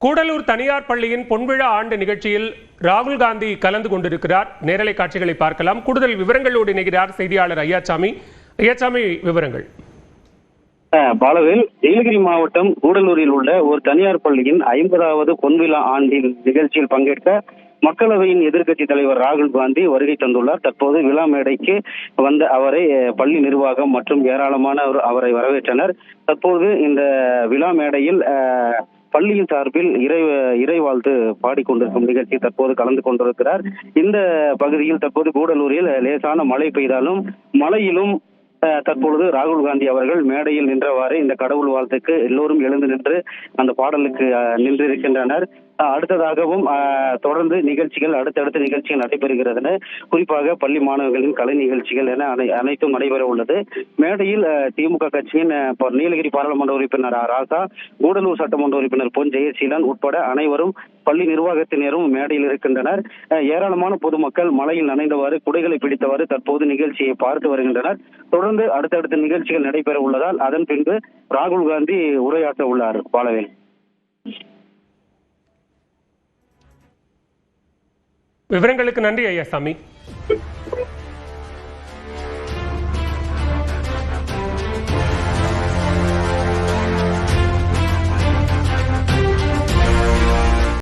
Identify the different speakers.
Speaker 1: கூடலூர் தனியார் பள்ளியின் பொன்விழா ஆண்டு நிகழ்ச்சியில் ராகுல் காந்தி கலந்து கொண்டிருக்கிறார். நேரலை காட்சிகளை பார்க்கலாம். கூடுதல் விவரங்களோடு இணைகிறார் செய்தியாளர் ஐயாச்சாமி. ஐயாச்சாமி, விவரங்கள்.
Speaker 2: பாலவேல், நீலகிரி மாவட்டம் கூடலூரில் உள்ள ஒரு தனியார் பள்ளியின் 50வது பொன்விழா ஆண்டின் நிகழ்ச்சியில் பங்கேற்க மக்களவையின் எதிர்க்கட்சி தலைவர் ராகுல் காந்தி வருகை தந்துள்ளார். தற்போது விழா மேடைக்கு வந்த அவரை பள்ளி நிர்வாகம் மற்றும் ஏராளமானோர் அவரை வரவேற்றனர். தற்போது இந்த விழா மேடையில் பள்ளியின் சார்பில் இறை வாழ்த்து பாடிக்கொண்டிருக்கும் நிகழ்ச்சி தற்போது கலந்து கொண்டிருக்கிறார். இந்த பகுதியில் தற்போது கூடலூரில் லேசான மழை பெய்தாலும் மழையிலும் தற்பொழுது ராகுல் காந்தி அவர்கள் மேடையில் நின்றவாறு இந்த கடவுள் வாழ்த்துக்கு எல்லோரும் எழுந்து நின்று அந்த பாடலுக்கு நின்றிருக்கின்றனர். அடுத்ததாகவும் தொடர்ந்து அடுத்தடுத்த நிகழ்ச்சிகள் நடைபெறுகிறது. குறிப்பாக பள்ளி மாணவர்களின் கலை நிகழ்ச்சிகள் என அனைத்தும் நடைபெற உள்ளது. மேடையில் திமுக கட்சியின் நீலகிரி பாராளுமன்ற உறுப்பினர் ராசா, கூடலூர் சட்டமன்ற உறுப்பினர் பொன் ஜெயசீலன் உட்பட அனைவரும் பள்ளி நிர்வாகத்தினரும் மேடையில் இருக்கின்றனர். ஏராளமான பொதுமக்கள் மழையில் நனைந்தவாறு குடைகளை பிடித்தவாறு தற்போது நிகழ்ச்சியை பார்த்து வருகின்றனர். தொடர்ந்து அடுத்தடுத்த நிகழ்ச்சிகள் நடைபெற உள்ளதால் அதன் பின்பு ராகுல் காந்தி உரையாற்ற உள்ளார். பாலவேல்.
Speaker 1: விவரங்களுக்கு நன்றி ஐயாசாமி.